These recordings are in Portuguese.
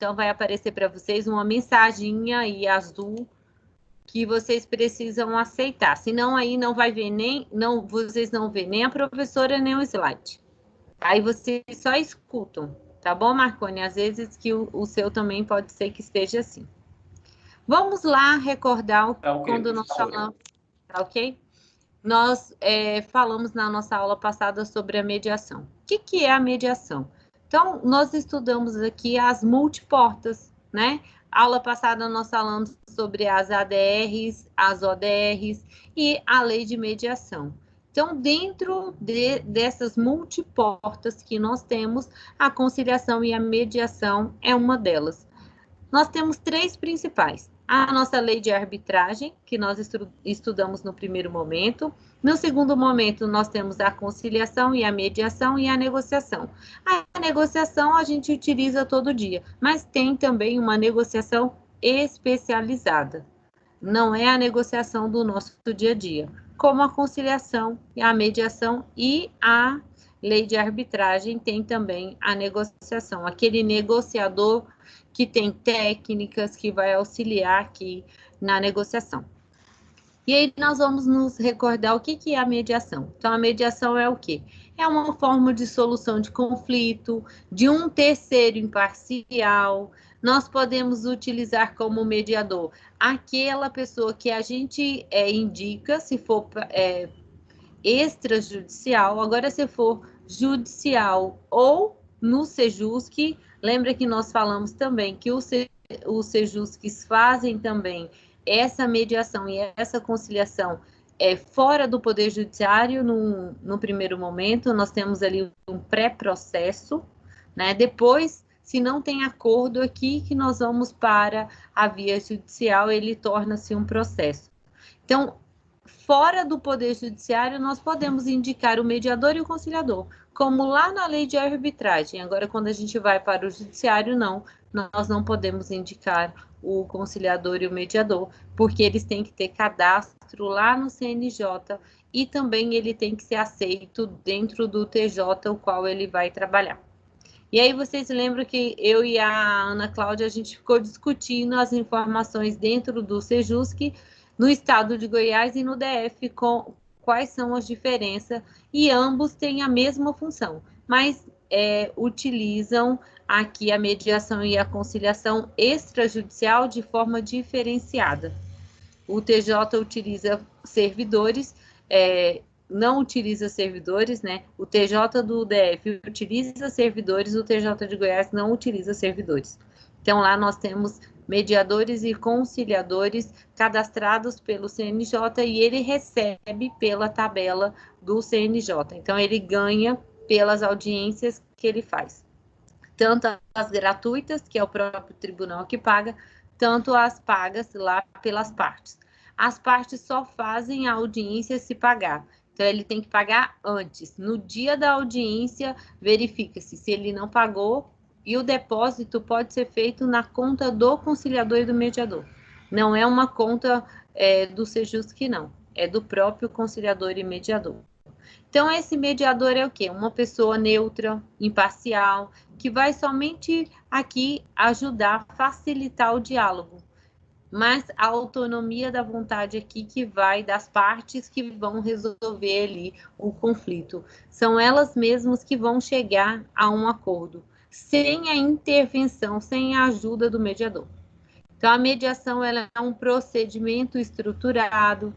Então, vai aparecer para vocês uma mensaginha aí azul que vocês precisam aceitar. Senão, aí não vai ver vocês não vê nem a professora, nem o slide. Aí vocês só escutam, tá bom, Marcone? Às vezes que o seu também pode ser que esteja assim. Vamos lá recordar quando nós falamos, tá ok? Nós falamos na nossa aula passada sobre a mediação. O que é a mediação? Então, nós estudamos aqui as multiportas, né? Aula passada nós falamos sobre as ADRs, as ODRs e a lei de mediação. Então, dentro dessas multiportas que nós temos, a conciliação e a mediação é uma delas. Nós temos três principais. A nossa lei de arbitragem, que nós estudamos no primeiro momento. No segundo momento, nós temos a conciliação e a mediação e a negociação. A negociação a gente utiliza todo dia, mas tem também uma negociação especializada. Não é a negociação do nosso dia a dia, como a conciliação, a mediação e a lei de arbitragem tem também a negociação. Aquele negociador que tem técnicas que vai auxiliar aqui na negociação. E aí nós vamos nos recordar o que é a mediação. Então, a mediação é o quê? É uma forma de solução de conflito, de um terceiro imparcial. Nós podemos utilizar como mediador aquela pessoa que a gente indica, se for extrajudicial. Agora, se for judicial ou no Sejusc, lembra que nós falamos também que os Sejuscs fazem também essa mediação e essa conciliação fora do Poder Judiciário no primeiro momento. Nós temos ali um pré-processo, né? Depois, se não tem acordo aqui, que nós vamos para a via judicial, ele torna-se um processo. Então, fora do Poder Judiciário, nós podemos indicar o mediador e o conciliador, como lá na lei de arbitragem. Agora, quando a gente vai para o Judiciário, não, nós não podemos indicar o conciliador e o mediador, porque eles têm que ter cadastro lá no CNJ e também ele tem que ser aceito dentro do TJ, o qual ele vai trabalhar. E aí vocês lembram que eu e a Ana Cláudia, a gente ficou discutindo as informações dentro do Sejusc, no estado de Goiás e no DF, com quais são as diferenças, e ambos têm a mesma função, mas utilizam aqui a mediação e a conciliação extrajudicial de forma diferenciada. O TJ utiliza servidores, não utiliza servidores, né? O TJ do DF utiliza servidores, o TJ de Goiás não utiliza servidores. Então, lá nós temos mediadores e conciliadores cadastrados pelo CNJ e ele recebe pela tabela do CNJ. Então, ele ganha pelas audiências que ele faz. Tanto as gratuitas, que é o próprio tribunal que paga, tanto as pagas lá pelas partes. As partes só fazem a audiência se pagar. Então, ele tem que pagar antes. No dia da audiência, verifica-se se ele não pagou, e o depósito pode ser feito na conta do conciliador e do mediador. Não é uma conta do Sejusc, não. É do próprio conciliador e mediador. Então, esse mediador é o quê? Uma pessoa neutra, imparcial, que vai somente aqui ajudar, facilitar o diálogo. Mas a autonomia da vontade aqui que vai das partes que vão resolver ali o conflito. São elas mesmas que vão chegar a um acordo, sem a intervenção, sem a ajuda do mediador. Então, a mediação ela é um procedimento estruturado,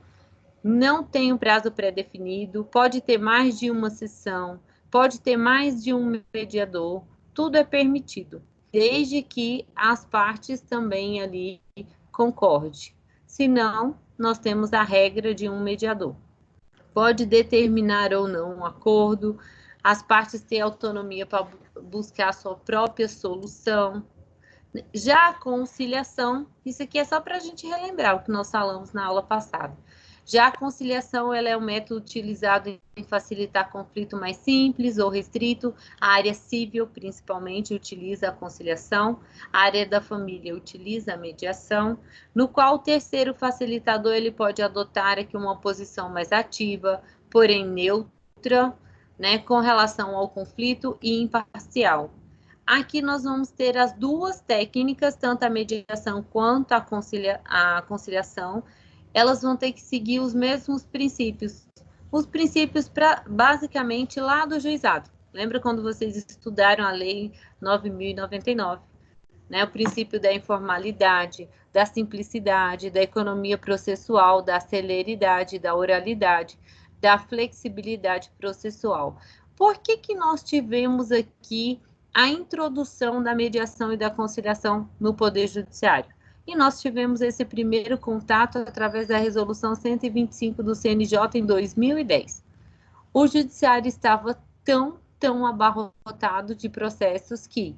não tem um prazo pré-definido, pode ter mais de uma sessão, pode ter mais de um mediador, tudo é permitido, desde que as partes também ali concordem. Se não, nós temos a regra de um mediador. Pode determinar ou não um acordo, as partes têm autonomia para buscar a sua própria solução. Já a conciliação, isso aqui é só para a gente relembrar o que nós falamos na aula passada. Já a conciliação ela é um método utilizado em facilitar conflito mais simples ou restrito. A área civil, principalmente, utiliza a conciliação. A área da família utiliza a mediação, no qual o terceiro facilitador ele pode adotar aqui uma posição mais ativa, porém neutra, né, com relação ao conflito e imparcial. Aqui nós vamos ter as duas técnicas, tanto a mediação quanto a conciliação. Elas vão ter que seguir os mesmos princípios. Os princípios, basicamente, lá do juizado. Lembra quando vocês estudaram a Lei 9.099? Né? O princípio da informalidade, da simplicidade, da economia processual, da celeridade, da oralidade, da flexibilidade processual. Por que nós tivemos aqui a introdução da mediação e da conciliação no Poder Judiciário? E nós tivemos esse primeiro contato através da Resolução 125 do CNJ em 2010. O Judiciário estava tão abarrotado de processos que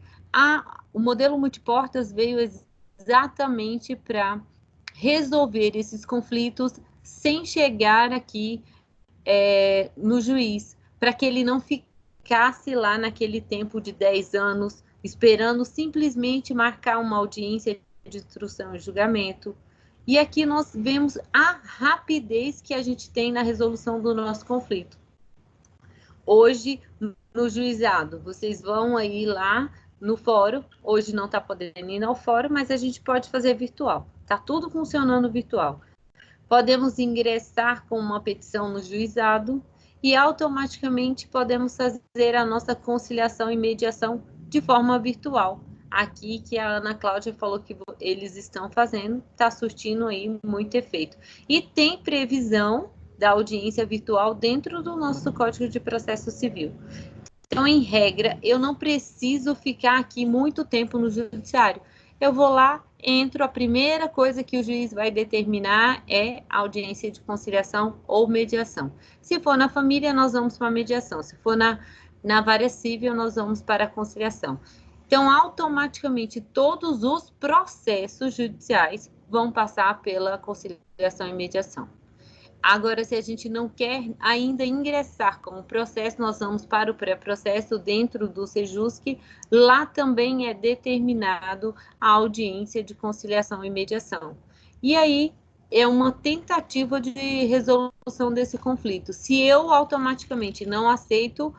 o modelo multiportas veio exatamente para resolver esses conflitos sem chegar aqui no juiz, para que ele não ficasse lá naquele tempo de 10 anos, esperando simplesmente marcar uma audiência de instrução e julgamento. E aqui nós vemos a rapidez que a gente tem na resolução do nosso conflito. Hoje, no juizado, vocês vão aí lá no fórum, hoje não está podendo ir ao fórum, mas a gente pode fazer virtual, está tudo funcionando virtual. Podemos ingressar com uma petição no juizado e automaticamente podemos fazer a nossa conciliação e mediação de forma virtual. Aqui que a Ana Cláudia falou que eles estão fazendo, está surtindo aí muito efeito. E tem previsão da audiência virtual dentro do nosso Código de Processo Civil. Então, em regra, eu não preciso ficar aqui muito tempo no judiciário. Eu vou lá, entro, a primeira coisa que o juiz vai determinar é a audiência de conciliação ou mediação. Se for na família, nós vamos para a mediação. Se for na vara civil, nós vamos para a conciliação. Então, automaticamente, todos os processos judiciais vão passar pela conciliação e mediação. Agora, se a gente não quer ainda ingressar com o processo, nós vamos para o pré-processo dentro do Sejusc. Lá também é determinado a audiência de conciliação e mediação. E aí é uma tentativa de resolução desse conflito. Se eu automaticamente não aceito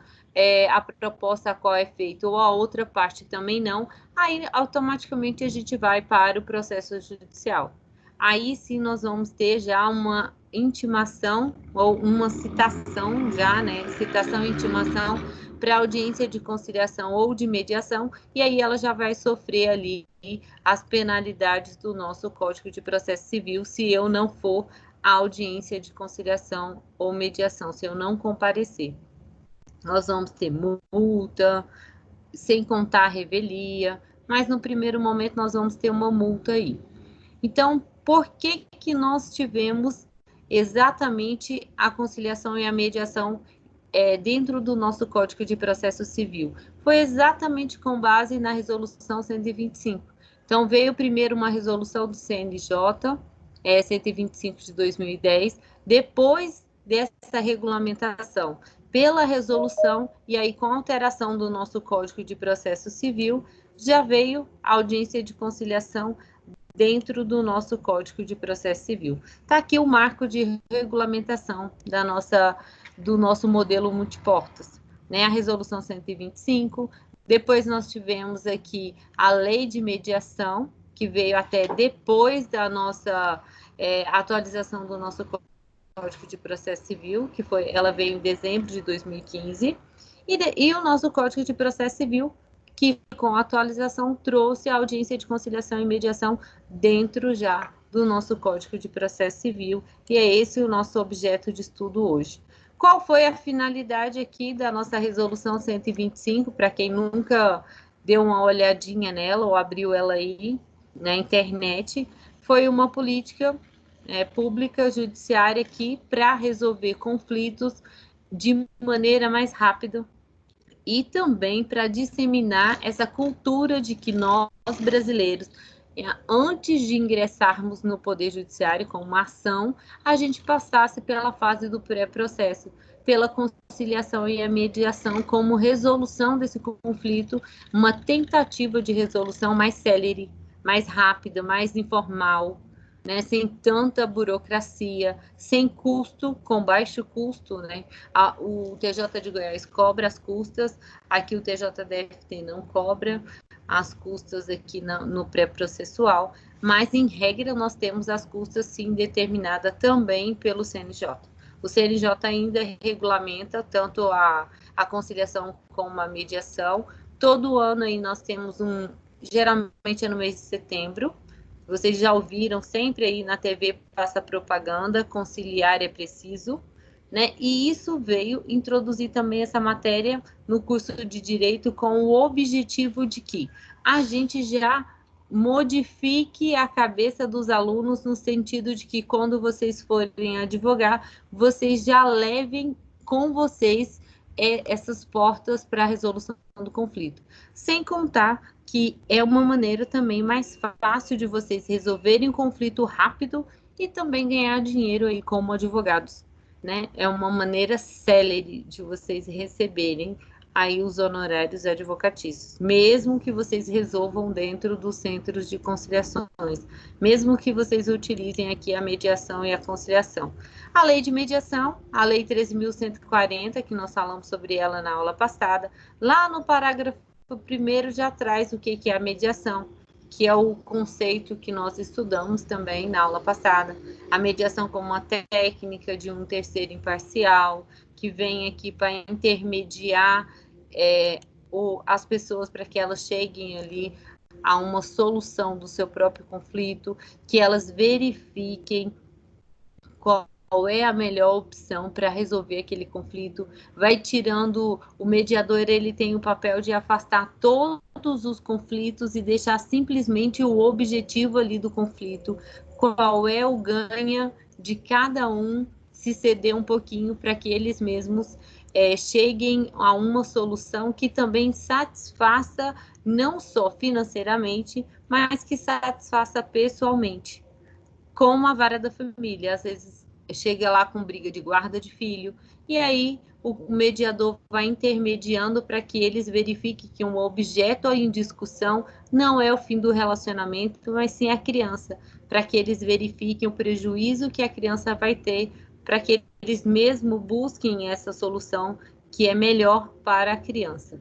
a proposta a qual é feita ou a outra parte também não, aí automaticamente a gente vai para o processo judicial. Aí sim nós vamos ter já uma intimação ou uma citação já, né? Citação e intimação para audiência de conciliação ou de mediação, e aí ela já vai sofrer ali as penalidades do nosso Código de Processo Civil se eu não for à audiência de conciliação ou mediação, se eu não comparecer. Nós vamos ter multa, sem contar a revelia, mas no primeiro momento nós vamos ter uma multa aí. Então, por que nós tivemos exatamente a conciliação e a mediação dentro do nosso Código de Processo Civil? Foi exatamente com base na Resolução 125. Então, veio primeiro uma resolução do CNJ, 125 de 2010, depois dessa regulamentação pela resolução, e aí com alteração do nosso Código de Processo Civil, já veio a audiência de conciliação dentro do nosso Código de Processo Civil. Está aqui o marco de regulamentação do nosso modelo multiportas, né? A Resolução 125, depois nós tivemos aqui a Lei de Mediação, que veio até depois da nossa atualização do nosso Código de Processo Civil, ela veio em dezembro de 2015, e o nosso Código de Processo Civil, que com a atualização trouxe a audiência de conciliação e mediação dentro já do nosso Código de Processo Civil, e é esse o nosso objeto de estudo hoje. Qual foi a finalidade aqui da nossa Resolução 125, para quem nunca deu uma olhadinha nela ou abriu ela aí na internet? Foi uma política pública judiciária aqui para resolver conflitos de maneira mais rápida, e também para disseminar essa cultura de que nós, brasileiros, antes de ingressarmos no Poder Judiciário com uma ação, a gente passasse pela fase do pré-processo, pela conciliação e a mediação como resolução desse conflito, uma tentativa de resolução mais célere, mais rápida, mais informal, né, sem tanta burocracia, sem custo, com baixo custo, né? O TJ de Goiás cobra as custas, aqui o TJDFT não cobra as custas aqui no pré-processual, mas em regra nós temos as custas sim determinadas também pelo CNJ. O CNJ ainda regulamenta tanto a conciliação como a mediação. Todo ano aí nós temos geralmente é no mês de setembro. Vocês já ouviram sempre aí na TV passa propaganda, conciliar é preciso, né? E isso veio introduzir também essa matéria no curso de Direito com o objetivo de que a gente já modifique a cabeça dos alunos no sentido de que quando vocês forem advogar, vocês já levem com vocês essas portas para a resolução do conflito. Sem contar que é uma maneira também mais fácil de vocês resolverem o conflito rápido e também ganhar dinheiro aí como advogados, né? É uma maneira célere de vocês receberem aí os honorários advocatícios, mesmo que vocês resolvam dentro dos centros de conciliações, mesmo que vocês utilizem aqui a mediação e a conciliação. A lei de mediação, a lei 13.140, que nós falamos sobre ela na aula passada, lá no parágrafo primeiro já traz o que é a mediação, que é o conceito que nós estudamos também na aula passada. A mediação como uma técnica de um terceiro imparcial, que vem aqui para intermediar as pessoas para que elas cheguem ali a uma solução do seu próprio conflito, que elas verifiquem qual é a melhor opção para resolver aquele conflito, vai tirando, o mediador ele tem o papel de afastar todos os conflitos e deixar simplesmente o objetivo ali do conflito, qual é o ganho de cada um, se ceder um pouquinho para que eles mesmos cheguem a uma solução que também satisfaça não só financeiramente, mas que satisfaça pessoalmente, como a vara da família. Às vezes chega lá com briga de guarda de filho, e aí o mediador vai intermediando para que eles verifiquem que um objeto em discussão não é o fim do relacionamento, mas sim a criança, para que eles verifiquem o prejuízo que a criança vai ter, para que eles mesmo busquem essa solução que é melhor para a criança.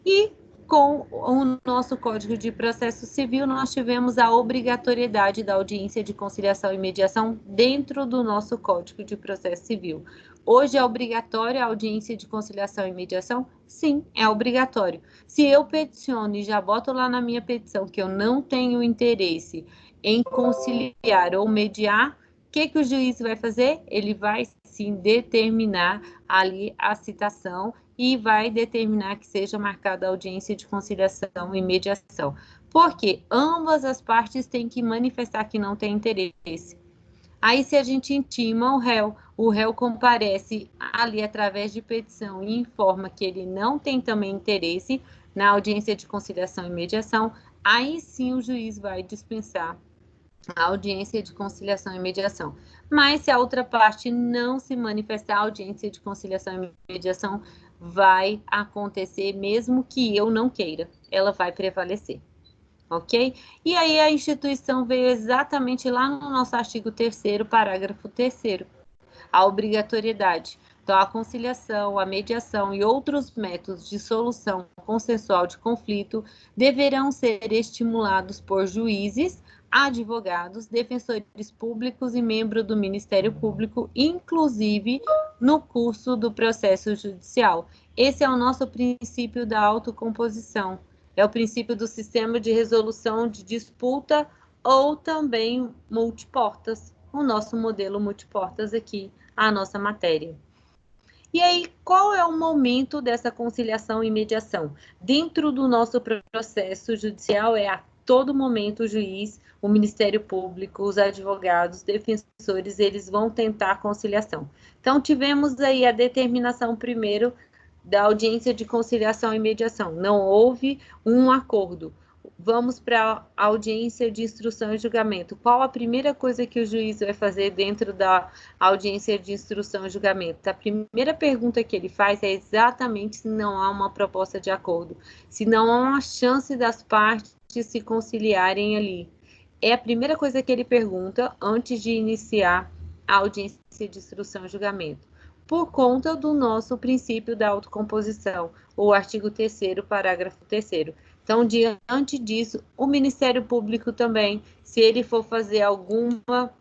E com o nosso Código de Processo Civil, nós tivemos a obrigatoriedade da audiência de conciliação e mediação dentro do nosso Código de Processo Civil. Hoje é obrigatória a audiência de conciliação e mediação? Sim, é obrigatório. Se eu peticiono e já boto lá na minha petição que eu não tenho interesse em conciliar ou mediar, o que o juiz vai fazer? Ele vai sim determinar ali a citação e vai determinar que seja marcada a audiência de conciliação e mediação. Porque ambas as partes têm que manifestar que não tem interesse. Aí, se a gente intima o réu comparece ali através de petição e informa que ele não tem também interesse na audiência de conciliação e mediação, aí sim o juiz vai dispensar a audiência de conciliação e mediação. Mas se a outra parte não se manifestar, a audiência de conciliação e mediação vai acontecer mesmo que eu não queira, ela vai prevalecer, ok? E aí a instituição veio exatamente lá no nosso artigo 3º, parágrafo 3º, a obrigatoriedade. Então, a conciliação, a mediação e outros métodos de solução consensual de conflito deverão ser estimulados por juízes, advogados, defensores públicos e membros do Ministério Público, inclusive no curso do processo judicial. Esse é o nosso princípio da autocomposição. É o princípio do sistema de resolução de disputa ou também multiportas. O nosso modelo multiportas aqui, a nossa matéria. E aí, qual é o momento dessa conciliação e mediação? Dentro do nosso processo judicial, é a todo momento o juiz, o Ministério Público, os advogados, defensores, eles vão tentar a conciliação. Então, tivemos aí a determinação primeiro da audiência de conciliação e mediação. Não houve um acordo. Vamos para a audiência de instrução e julgamento. Qual a primeira coisa que o juiz vai fazer dentro da audiência de instrução e julgamento? A primeira pergunta que ele faz é exatamente se não há uma proposta de acordo, se não há uma chance das partes se conciliarem ali. é a primeira coisa que ele pergunta antes de iniciar a audiência de instrução e julgamento, por conta do nosso princípio da autocomposição, o artigo 3º, parágrafo 3º. Então, diante disso, o Ministério Público também, se ele for fazer alguma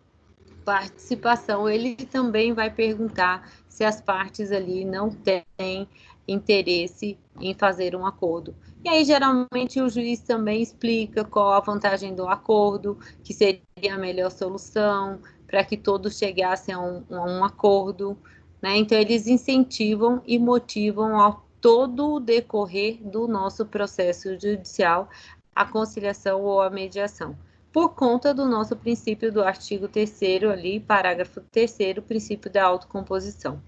participação, ele também vai perguntar se as partes ali não têm interesse em fazer um acordo. E aí, geralmente, o juiz também explica qual a vantagem do acordo, que seria a melhor solução, para que todos chegassem a um acordo, né? Então, eles incentivam e motivam ao todo o decorrer do nosso processo judicial a conciliação ou a mediação, por conta do nosso princípio do artigo 3º ali, parágrafo 3º, princípio da autocomposição.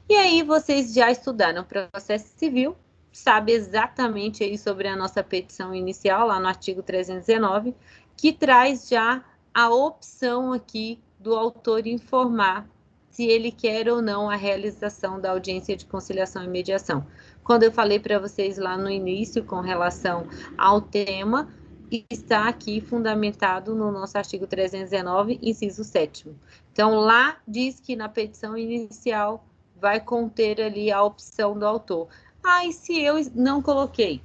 E aí vocês já estudaram processo civil, sabe exatamente aí sobre a nossa petição inicial, lá no artigo 319, que traz já a opção aqui do autor informar se ele quer ou não a realização da audiência de conciliação e mediação. Quando eu falei para vocês lá no início com relação ao tema, está aqui fundamentado no nosso artigo 319, inciso 7º. Então, lá diz que na petição inicial vai conter ali a opção do autor. Ah, e se eu não coloquei?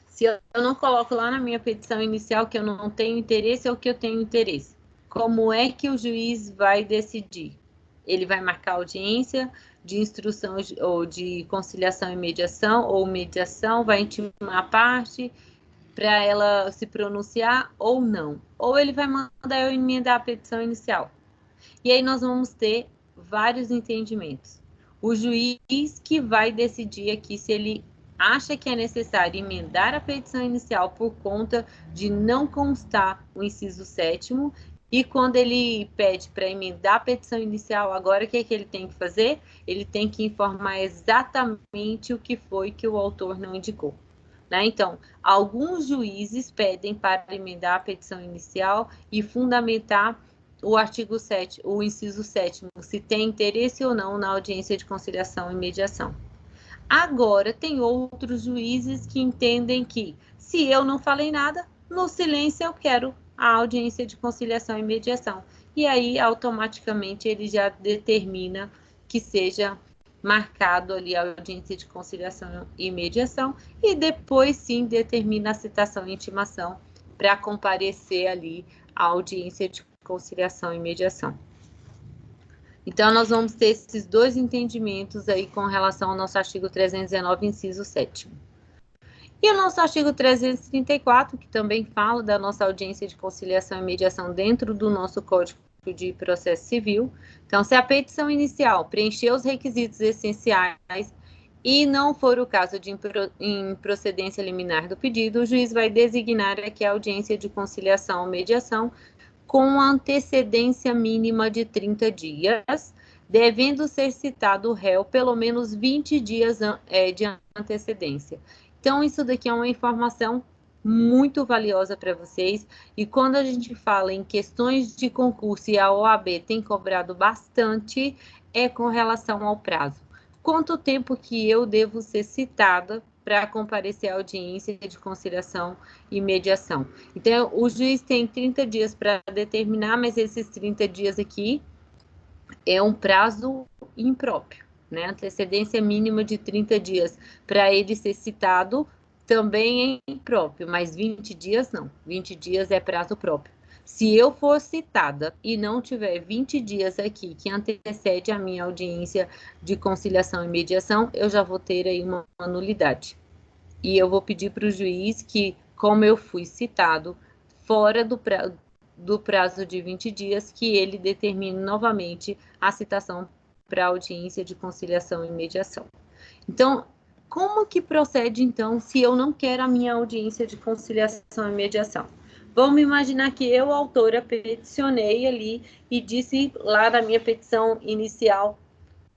Se eu não coloco lá na minha petição inicial que eu não tenho interesse ou que eu tenho interesse, como é que o juiz vai decidir? Ele vai marcar audiência de instrução ou de conciliação e mediação, ou mediação, vai intimar a parte para ela se pronunciar ou não. Ou ele vai mandar eu emendar a petição inicial. E aí nós vamos ter vários entendimentos. O juiz que vai decidir aqui se ele acha que é necessário emendar a petição inicial por conta de não constar o inciso 7º, e quando ele pede para emendar a petição inicial, agora o que é que ele tem que fazer? Ele tem que informar exatamente o que foi que o autor não indicou. Né? Então, alguns juízes pedem para emendar a petição inicial e fundamentar o artigo 7, o inciso 7º, se tem interesse ou não na audiência de conciliação e mediação. Agora, tem outros juízes que entendem que, se eu não falei nada, no silêncio eu quero a audiência de conciliação e mediação. E aí, automaticamente, ele já determina que seja marcado ali a audiência de conciliação e mediação, e depois sim determina a citação e intimação para comparecer ali à audiência de conciliação e mediação. Então, nós vamos ter esses dois entendimentos aí com relação ao nosso artigo 319, inciso 7º. E o nosso artigo 334, que também fala da nossa audiência de conciliação e mediação dentro do nosso Código de Processo Civil. Então, se a petição inicial preencher os requisitos essenciais e não for o caso de improcedência liminar do pedido, o juiz vai designar aqui a audiência de conciliação ou mediação com antecedência mínima de 30 dias, devendo ser citado o réu pelo menos 20 dias de antecedência. Então, isso daqui é uma informação muito valiosa para vocês, e quando a gente fala em questões de concurso e a OAB tem cobrado bastante, é com relação ao prazo. Quanto tempo que eu devo ser citada para comparecer à audiência de conciliação e mediação? Então, o juiz tem 30 dias para determinar, mas esses 30 dias aqui é um prazo impróprio, né? Antecedência mínima de 30 dias para ele ser citado também é impróprio, mas 20 dias não. 20 dias é prazo próprio. Se eu for citada e não tiver 20 dias aqui que antecede a minha audiência de conciliação e mediação, eu já vou ter aí uma nulidade. E eu vou pedir para o juiz que, como eu fui citado fora do prazo de 20 dias, que ele determine novamente a citação para audiência de conciliação e mediação. Então, como que procede, então, se eu não quero a minha audiência de conciliação e mediação? Vamos imaginar que eu, autora, peticionei ali e disse lá na minha petição inicial,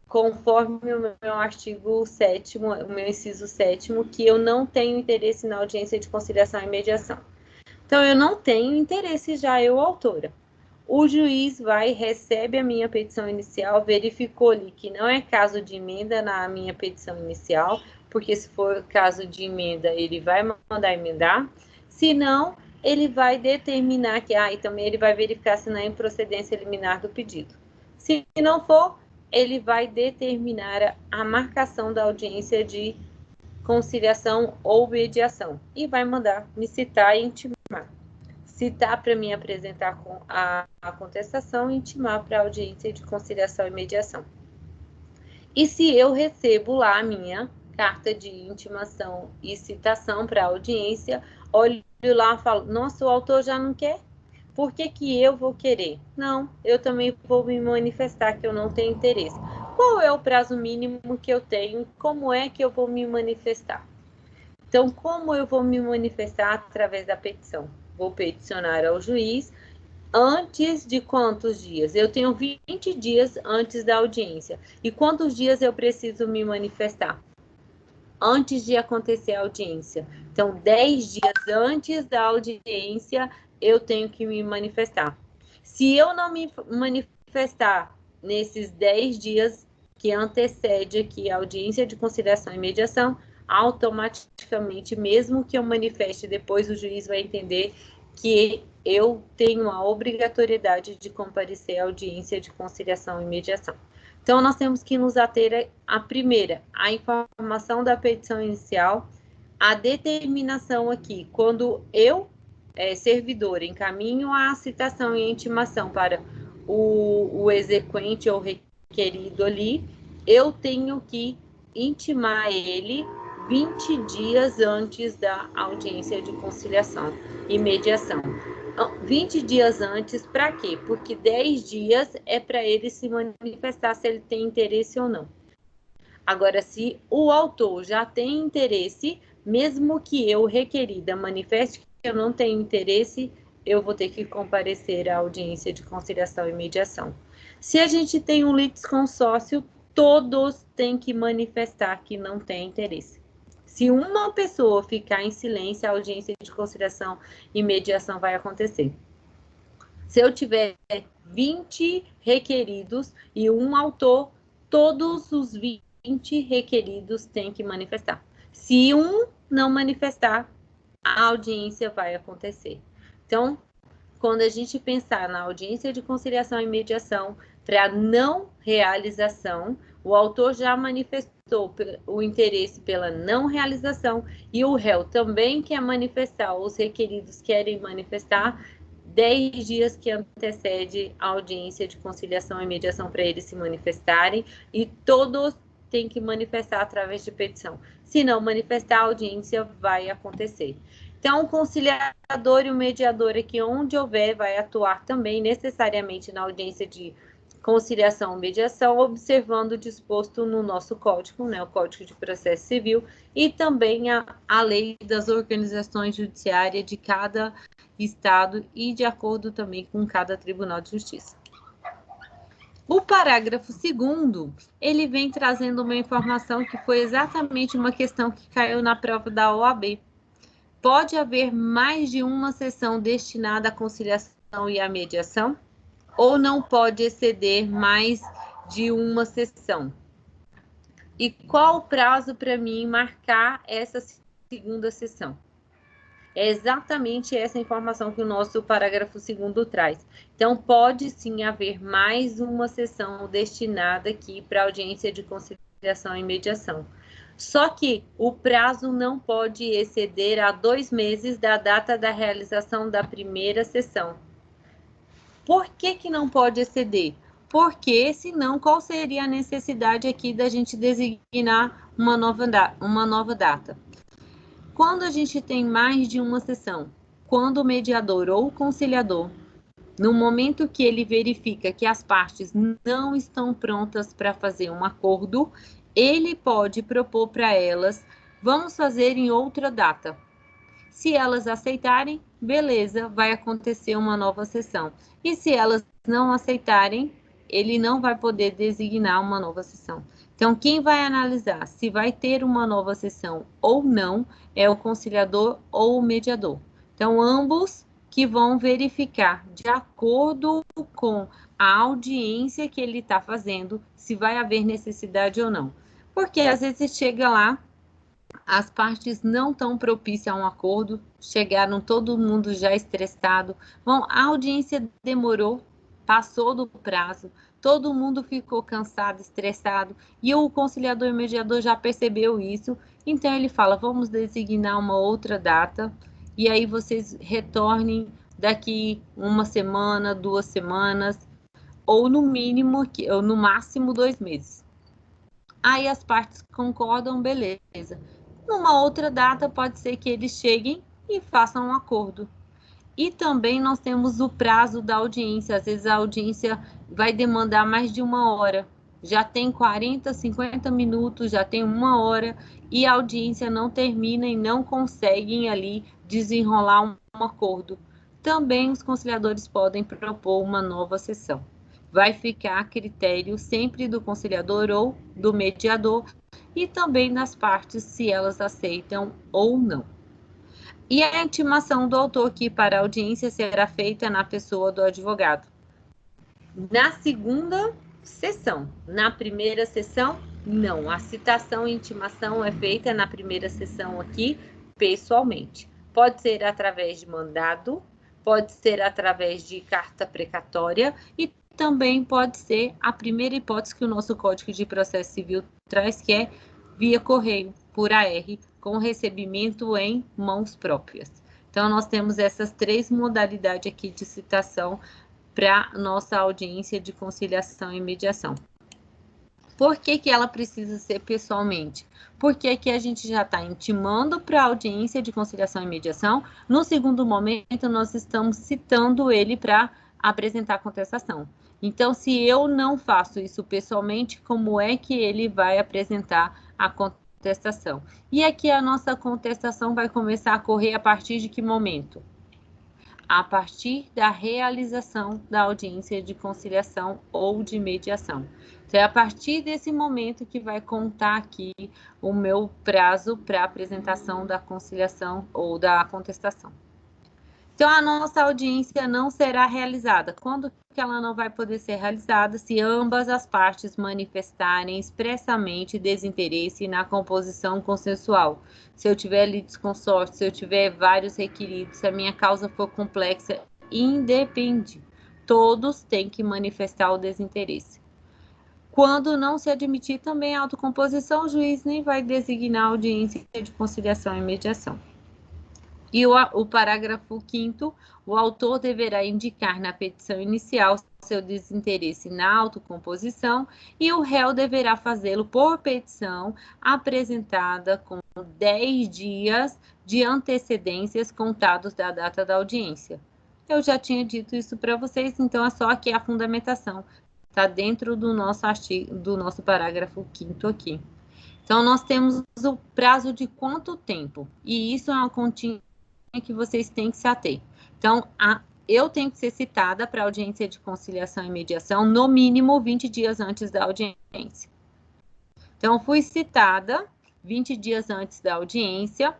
conforme o meu artigo 7º, o meu inciso 7º, que eu não tenho interesse na audiência de conciliação e mediação. Então, eu não tenho interesse já, eu, autora. O juiz recebe a minha petição inicial, verificou ali que não é caso de emenda na minha petição inicial, porque se for caso de emenda, ele vai mandar emendar. Se não, ele vai determinar que, e também ele vai verificar se não é improcedência liminar do pedido. Se não for, ele vai determinar a marcação da audiência de conciliação ou mediação e vai mandar me citar e intimar. Citar para mim apresentar a contestação e intimar para a audiência de conciliação e mediação. E se eu recebo lá a minha carta de intimação e citação para a audiência, olho lá e falo, nossa, o autor já não quer? Por que que eu vou querer? Não, eu também vou me manifestar que eu não tenho interesse. Qual é o prazo mínimo que eu tenho? Como é que eu vou me manifestar? Então, como eu vou me manifestar através da petição? Vou peticionar ao juiz antes de quantos dias? Eu tenho 20 dias antes da audiência. E quantos dias eu preciso me manifestar? Antes de acontecer a audiência. Então, 10 dias antes da audiência, eu tenho que me manifestar. Se eu não me manifestar nesses 10 dias que antecede aqui a audiência de conciliação e mediação, automaticamente, mesmo que eu manifeste depois, o juiz vai entender que eu tenho a obrigatoriedade de comparecer à audiência de conciliação e mediação. Então, nós temos que nos ater à primeira, a informação da petição inicial, a determinação aqui, quando eu, servidor, encaminho a citação e a intimação para o exequente ou requerido ali, eu tenho que intimar ele 20 dias antes da audiência de conciliação e mediação. 20 dias antes, para quê? Porque 10 dias é para ele se manifestar se ele tem interesse ou não. Agora, se o autor já tem interesse, mesmo que eu, requerida, manifeste que eu não tenho interesse, eu vou ter que comparecer à audiência de conciliação e mediação. Se a gente tem um litisconsórcio, todos têm que manifestar que não tem interesse. Se uma pessoa ficar em silêncio, a audiência de conciliação e mediação vai acontecer. Se eu tiver 20 requeridos e um autor, todos os 20 requeridos têm que manifestar. Se um não manifestar, a audiência vai acontecer. Então, quando a gente pensar na audiência de conciliação e mediação, para não realização, o autor já manifestou o interesse pela não realização e o réu também quer manifestar, os requeridos querem manifestar, 10 dias que antecede a audiência de conciliação e mediação para eles se manifestarem, e todos têm que manifestar através de petição. Se não manifestar, a audiência vai acontecer. Então, o conciliador e o mediador aqui, onde houver, vai atuar também necessariamente na audiência de conciliação e mediação, observando o disposto no nosso código, né, o Código de Processo Civil, e também a lei das organizações judiciárias de cada estado e de acordo também com cada Tribunal de Justiça. O parágrafo 2º, ele vem trazendo uma informação que foi exatamente uma questão que caiu na prova da OAB. Pode haver mais de uma sessão destinada à conciliação e à mediação? Ou não pode exceder mais de uma sessão? E qual o prazo para mim marcar essa segunda sessão? É exatamente essa informação que o nosso parágrafo 2º traz. Então, pode sim haver mais uma sessão destinada aqui para audiência de conciliação e mediação. Só que o prazo não pode exceder a 2 meses da data da realização da primeira sessão. Por que que não pode exceder? Porque, senão, qual seria a necessidade aqui da gente designar uma nova data? Quando a gente tem mais de uma sessão, quando o mediador ou o conciliador, no momento que ele verifica que as partes não estão prontas para fazer um acordo, ele pode propor para elas, vamos fazer em outra data. Se elas aceitarem, beleza, vai acontecer uma nova sessão. E se elas não aceitarem, ele não vai poder designar uma nova sessão. Então, quem vai analisar se vai ter uma nova sessão ou não é o conciliador ou o mediador. Então, ambos que vão verificar, de acordo com a audiência que ele está fazendo, se vai haver necessidade ou não. Porque às vezes chega lá as partes não estão propícias a um acordo, chegaram todo mundo já estressado, a audiência demorou, passou do prazo, todo mundo ficou cansado, estressado, e o conciliador e mediador já percebeu isso, então ele fala, vamos designar uma outra data, e aí vocês retornem daqui uma semana, 2 semanas, ou no mínimo, ou no máximo 2 meses. Aí as partes concordam, beleza. Numa outra data, pode ser que eles cheguem e façam um acordo. E também nós temos o prazo da audiência. Às vezes a audiência vai demandar mais de 1 hora. Já tem 40, 50 minutos, já tem 1 hora, e a audiência não termina e não conseguem ali desenrolar um acordo. Também os conciliadores podem propor uma nova sessão. Vai ficar a critério sempre do conciliador ou do mediador e também das partes, se elas aceitam ou não. E a intimação do autor aqui para a audiência será feita na pessoa do advogado. Na segunda sessão. Na primeira sessão, não. A citação e intimação é feita na primeira sessão aqui, pessoalmente. Pode ser através de mandado, pode ser através de carta precatória e também pode ser a primeira hipótese que o nosso Código de Processo Civil traz, que é via correio, por AR, com recebimento em mãos próprias. Então, nós temos essas 3 modalidades aqui de citação para nossa audiência de conciliação e mediação. Por que ela precisa ser pessoalmente? Porque aqui a gente já está intimando para a audiência de conciliação e mediação. No segundo momento, nós estamos citando ele para apresentar a contestação. Então, se eu não faço isso pessoalmente, como é que ele vai apresentar a contestação? E aqui a nossa contestação vai começar a correr a partir de que momento? A partir da realização da audiência de conciliação ou de mediação. Então, é a partir desse momento que vai contar aqui o meu prazo para apresentação da conciliação ou da contestação. Então, a nossa audiência não será realizada. Quando que ela não vai poder ser realizada? Se ambas as partes manifestarem expressamente desinteresse na composição consensual. Se eu tiver litisconsorte, se eu tiver vários requeridos, se a minha causa for complexa, independe. Todos têm que manifestar o desinteresse. Quando não se admitir também a autocomposição, o juiz nem vai designar audiência de conciliação e mediação. E o parágrafo 5º, o autor deverá indicar na petição inicial seu desinteresse na autocomposição e o réu deverá fazê-lo por petição apresentada com 10 dias de antecedências contados da data da audiência. Eu já tinha dito isso para vocês, então é só aqui a fundamentação. Está dentro do nosso artigo, do nosso parágrafo 5º aqui. Então, nós temos o prazo de quanto tempo? E isso é uma continha que vocês têm que se ater. Então, eu tenho que ser citada para audiência de conciliação e mediação no mínimo 20 dias antes da audiência. Então, fui citada 20 dias antes da audiência,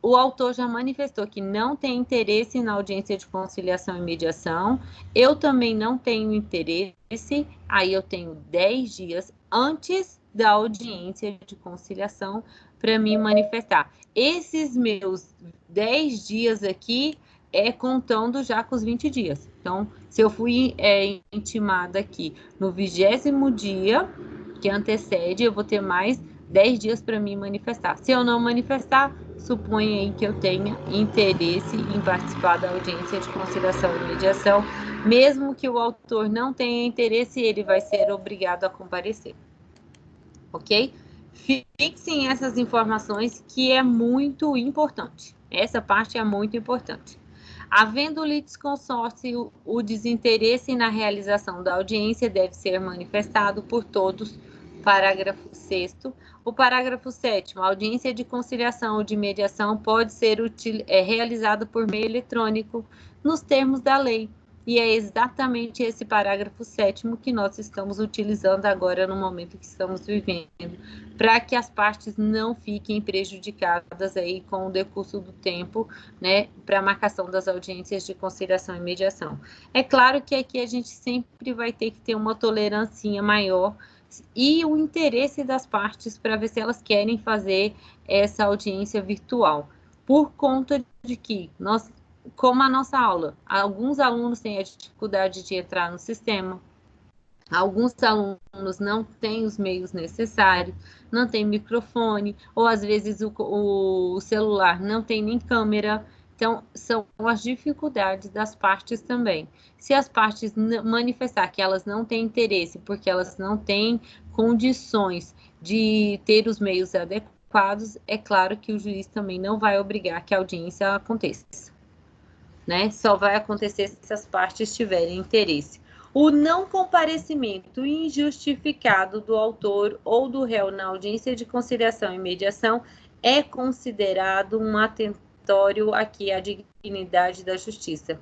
o autor já manifestou que não tem interesse na audiência de conciliação e mediação, eu também não tenho interesse, aí eu tenho 10 dias antes da audiência de conciliação para me manifestar. Esses meus 10 dias aqui é contando já com os 20 dias. Então, se eu fui intimada aqui no 20º dia que antecede, eu vou ter mais 10 dias para me manifestar. Se eu não manifestar, suponha aí que eu tenha interesse em participar da audiência de conciliação e mediação, mesmo que o autor não tenha interesse, ele vai ser obrigado a comparecer. Ok? Fixem essas informações que é muito importante. Essa parte é muito importante. Havendo litisconsórcio, o desinteresse na realização da audiência deve ser manifestado por todos. Parágrafo 6º. O parágrafo 7º, a audiência de conciliação ou de mediação pode ser realizada por meio eletrônico nos termos da lei. E é exatamente esse parágrafo 7º que nós estamos utilizando agora no momento que estamos vivendo, para que as partes não fiquem prejudicadas aí com o decurso do tempo, né, para a marcação das audiências de conciliação e mediação. É claro que aqui a gente sempre vai ter que ter uma tolerância maior, e o interesse das partes para ver se elas querem fazer essa audiência virtual. Por conta de que nós, como a nossa aula, alguns alunos têm a dificuldade de entrar no sistema, alguns alunos não têm os meios necessários, não tem microfone, ou às vezes o celular não tem nem câmera. Então, são as dificuldades das partes também. Se as partes manifestar que elas não têm interesse, porque elas não têm condições de ter os meios adequados, é claro que o juiz também não vai obrigar que a audiência aconteça, né? Só vai acontecer se as partes tiverem interesse. O não comparecimento injustificado do autor ou do réu na audiência de conciliação e mediação é considerado um atentório aqui à dignidade da justiça.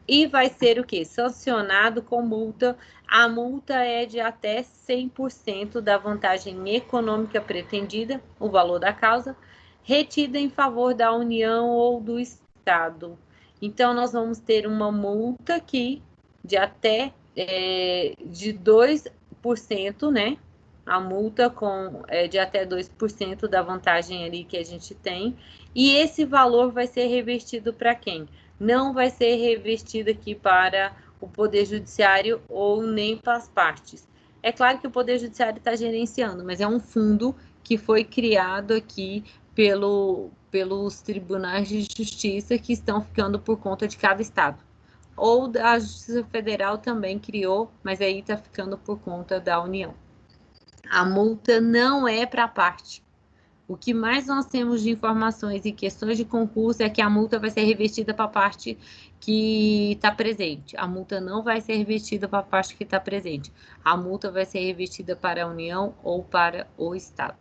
E vai ser o quê? Sancionado com multa. A multa é de até 100% da vantagem econômica pretendida, o valor da causa, retida em favor da União ou do Estado. Então, nós vamos ter uma multa aqui de até de 2%, né? A multa de até 2% da vantagem ali que a gente tem. E esse valor vai ser revertido para quem? Não vai ser revertido aqui para o Poder Judiciário ou nem para as partes. É claro que o Poder Judiciário está gerenciando, mas é um fundo que foi criado aqui pelos tribunais de justiça que estão ficando por conta de cada estado. Ou a Justiça Federal também criou, mas aí está ficando por conta da União. A multa não é para a parte. O que mais nós temos de informações e questões de concurso é que a multa vai ser revertida para a parte que está presente. A multa não vai ser revertida para a parte que está presente. A multa vai ser revertida para a União ou para o Estado.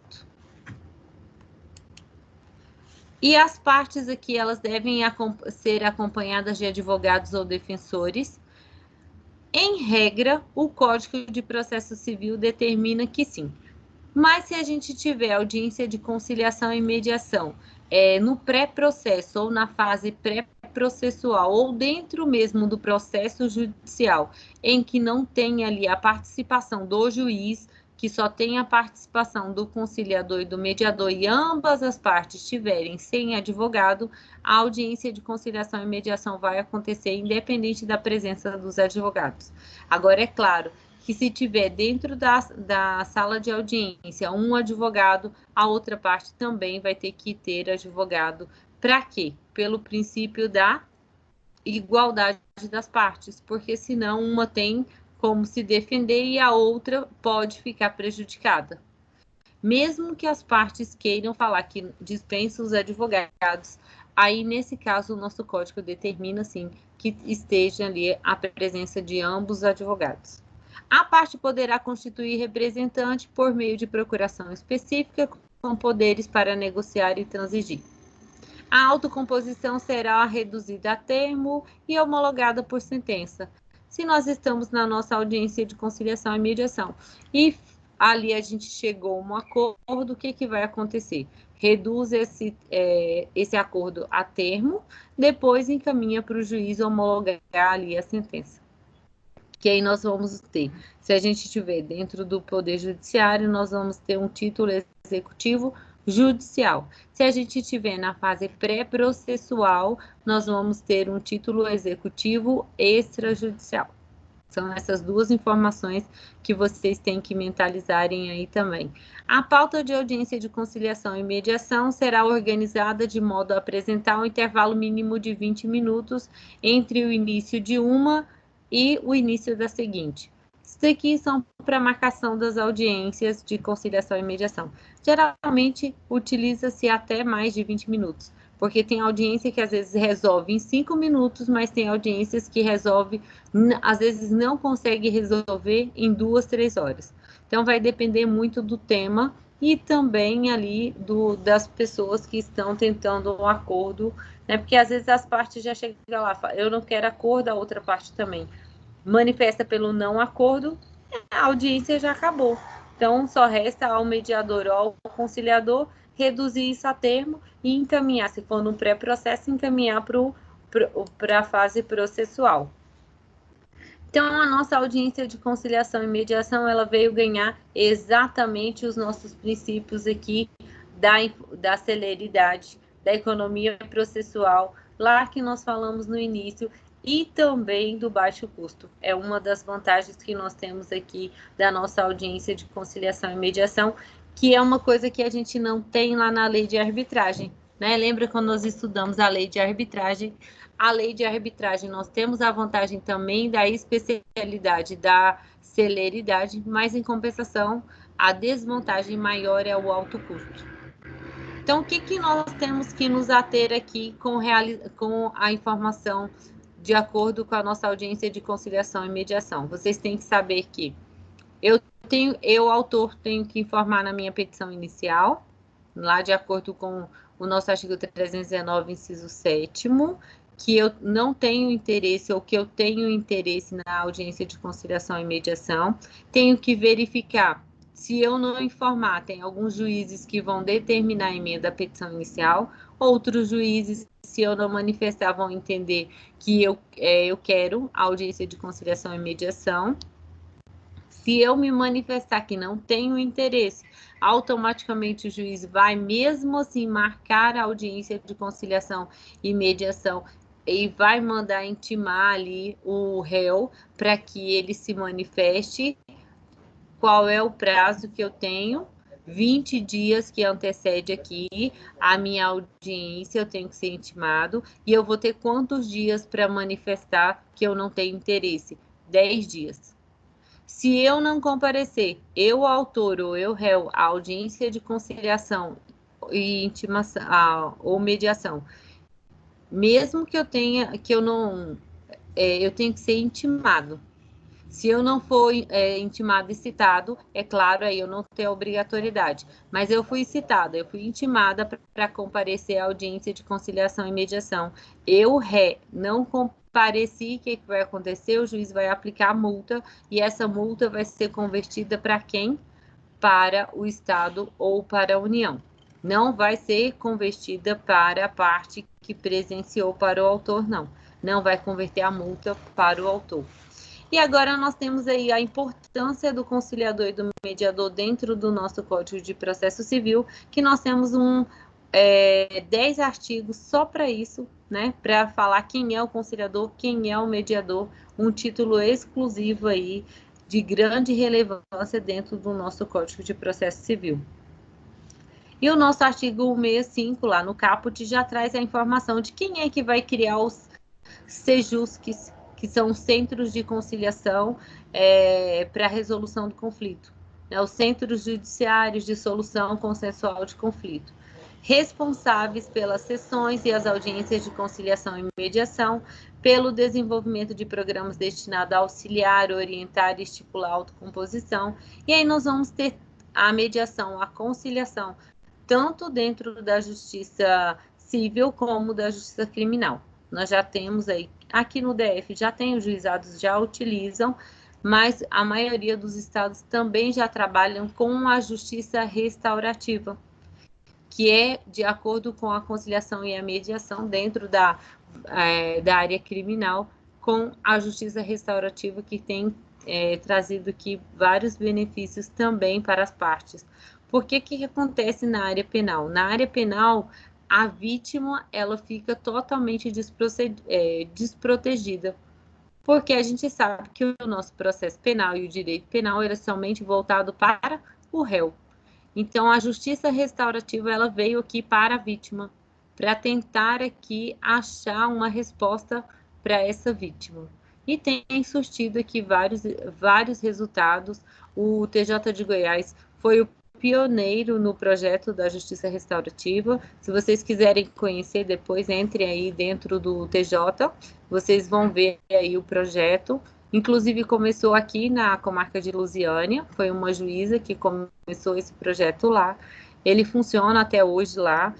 E as partes aqui, elas devem ser acompanhadas de advogados ou defensores. Em regra, o Código de Processo Civil determina que sim. Mas se a gente tiver audiência de conciliação e mediação no pré-processo ou na fase pré-processual ou dentro mesmo do processo judicial, em que não tem ali a participação do juiz, que só tem a participação do conciliador e do mediador e ambas as partes estiverem sem advogado, a audiência de conciliação e mediação vai acontecer independente da presença dos advogados. Agora, é claro que se tiver dentro da sala de audiência um advogado, a outra parte também vai ter que ter advogado. Para quê? Pelo princípio da igualdade das partes, porque senão uma tem como se defender e a outra pode ficar prejudicada. Mesmo que as partes queiram falar que dispensa os advogados, aí nesse caso o nosso código determina sim que esteja ali a presença de ambos os advogados. A parte poderá constituir representante por meio de procuração específica com poderes para negociar e transigir. A autocomposição será reduzida a termo e homologada por sentença. Se nós estamos na nossa audiência de conciliação e mediação e ali a gente chegou a um acordo, o que vai acontecer? Reduz esse acordo a termo, depois encaminha para o juiz homologar ali a sentença. Que aí nós vamos ter, se a gente estiver dentro do Poder Judiciário, nós vamos ter um título executivo judicial. Se a gente estiver na fase pré-processual, nós vamos ter um título executivo extrajudicial. São essas duas informações que vocês têm que mentalizarem aí também. A pauta de audiência de conciliação e mediação será organizada de modo a apresentar um intervalo mínimo de 20 minutos entre o início de uma e o início da seguinte. Isso aqui são para marcação das audiências de conciliação e mediação. Geralmente, utiliza-se até mais de 20 minutos, porque tem audiência que às vezes resolve em 5 minutos, mas tem audiências que resolve, às vezes não consegue resolver em 2, 3 horas. Então, vai depender muito do tema e também ali das pessoas que estão tentando um acordo, né? Porque às vezes as partes já chegam lá, eu não quero acordo, a outra parte também manifesta pelo não acordo, a audiência já acabou. Então, só resta ao mediador ou ao conciliador reduzir isso a termo e encaminhar, se for no pré-processo, encaminhar para a fase processual. Então, a nossa audiência de conciliação e mediação, ela veio ganhar exatamente os nossos princípios aqui da celeridade, da economia processual, lá que nós falamos no início, e também do baixo custo. É uma das vantagens que nós temos aqui da nossa audiência de conciliação e mediação, que é uma coisa que a gente não tem lá na lei de arbitragem, né? Lembra quando nós estudamos a lei de arbitragem? A lei de arbitragem, nós temos a vantagem também da especialidade, da celeridade, mas em compensação, a desvantagem maior é o alto custo. Então, o que nós temos que nos ater aqui com a informação de acordo com a nossa audiência de conciliação e mediação? Vocês têm que saber que eu, autor, tenho que informar na minha petição inicial, lá de acordo com o nosso artigo 319, inciso 7º, que eu não tenho interesse ou que eu tenho interesse na audiência de conciliação e mediação. Tenho que verificar se eu não informar, tem alguns juízes que vão determinar a emenda à petição inicial, outros juízes, se eu não manifestar, vão entender que eu quero a audiência de conciliação e mediação. Se eu me manifestar que não tenho interesse, automaticamente o juiz vai, mesmo assim, marcar a audiência de conciliação e mediação e vai mandar intimar ali o réu para que ele se manifeste. Qual é o prazo que eu tenho? 20 dias que antecede aqui a minha audiência, eu tenho que ser intimado, e eu vou ter quantos dias para manifestar que eu não tenho interesse? 10 dias. Se eu não comparecer, eu, autor ou eu, réu, à audiência de conciliação e intimação ou mediação, mesmo que eu tenha, eu tenho que ser intimado. Se eu não for intimado e citado, é claro, aí eu não tenho obrigatoriedade. Mas eu fui citada, eu fui intimada para comparecer à audiência de conciliação e mediação. Eu, não compareci, o que vai acontecer? O juiz vai aplicar a multa e essa multa vai ser convertida para quem? Para o Estado ou para a União. Não vai ser convertida para a parte que presenciou para o autor, não. Não vai converter a multa para o autor. E agora nós temos aí a importância do conciliador e do mediador dentro do nosso Código de Processo Civil, que nós temos 10 artigos só para isso, né? Para falar quem é o conciliador, quem é o mediador, um título exclusivo aí de grande relevância dentro do nosso Código de Processo Civil. E o nosso artigo 165, lá no caput, já traz a informação de quem é que vai criar os CEJUs, que são centros de conciliação para a resolução do conflito, né? Os centros judiciários de solução consensual de conflito, responsáveis pelas sessões e as audiências de conciliação e mediação, pelo desenvolvimento de programas destinados a auxiliar, orientar e estipular a autocomposição. E aí nós vamos ter a mediação, a conciliação, tanto dentro da justiça civil como da justiça criminal. Nós já temos aí, aqui no DF já tem, os juizados já utilizam, mas a maioria dos estados também já trabalham com a justiça restaurativa, que é de acordo com a conciliação e a mediação dentro da área criminal, com a justiça restaurativa, que tem trazido aqui vários benefícios também para as partes. Porque o que acontece na área penal? Na área penal, a vítima ela fica totalmente desprotegida, porque a gente sabe que o nosso processo penal e o direito penal era somente voltado para o réu. Então, a justiça restaurativa ela veio aqui para a vítima, para tentar aqui achar uma resposta para essa vítima. E tem surtido aqui vários resultados. O TJ de Goiás foi o pioneiro no projeto da Justiça Restaurativa. Se vocês quiserem conhecer, depois entrem aí dentro do TJ, vocês vão ver aí o projeto. Inclusive começou aqui na comarca de Lusiânia, foi uma juíza que começou esse projeto lá. Ele funciona até hoje lá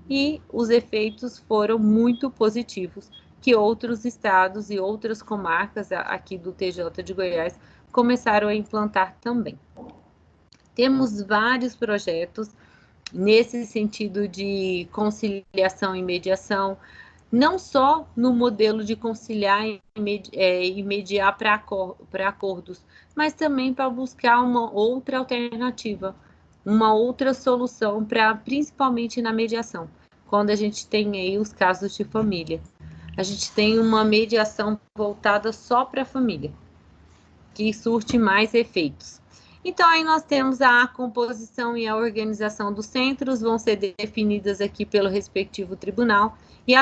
e os efeitos foram muito positivos, que outros estados e outras comarcas aqui do TJ de Goiás começaram a implantar também. Temos vários projetos nesse sentido de conciliação e mediação. não só no modelo de conciliar e mediar para acordos, mas também para buscar uma outra alternativa, uma outra solução, principalmente na mediação, quando a gente tem aí os casos de família. A gente tem uma mediação voltada só para a família, que surte mais efeitos. Então, aí nós temos a composição e a organização dos centros, vão ser definidas aqui pelo respectivo tribunal, e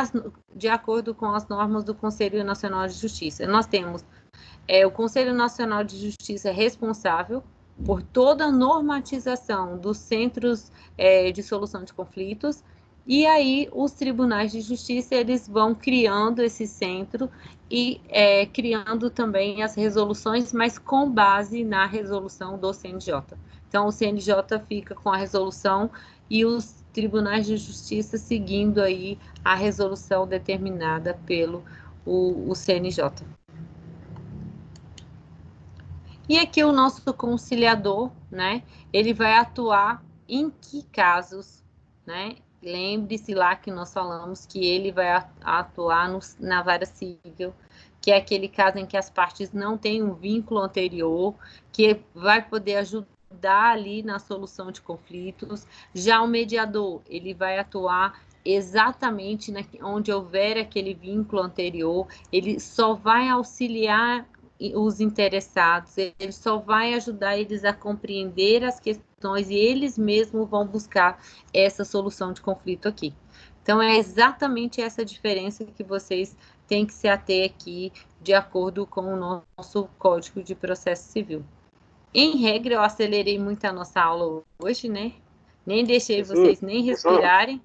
de acordo com as normas do Conselho Nacional de Justiça. Nós temos o Conselho Nacional de Justiça responsável por toda a normatização dos centros de solução de conflitos, e aí os tribunais de justiça, eles vão criando esse centro e criando também as resoluções, mas com base na resolução do CNJ. Então, o CNJ fica com a resolução e os tribunais de justiça seguindo aí a resolução determinada pelo o CNJ. E aqui o nosso conciliador, né, ele vai atuar em que casos, né? Lembre-se lá que nós falamos que ele vai atuar na vara civil, que é aquele caso em que as partes não têm um vínculo anterior, que vai poder ajudar ali na solução de conflitos. Já o mediador, ele vai atuar exatamente onde houver aquele vínculo anterior, ele só vai auxiliar os interessados, ele só vai ajudar eles a compreender as questões e eles mesmos vão buscar essa solução de conflito aqui. Então, é exatamente essa diferença que vocês têm que se ater aqui, de acordo com o nosso Código de Processo Civil. Em regra, eu acelerei muito a nossa aula hoje, né? Nem deixei vocês nem respirarem.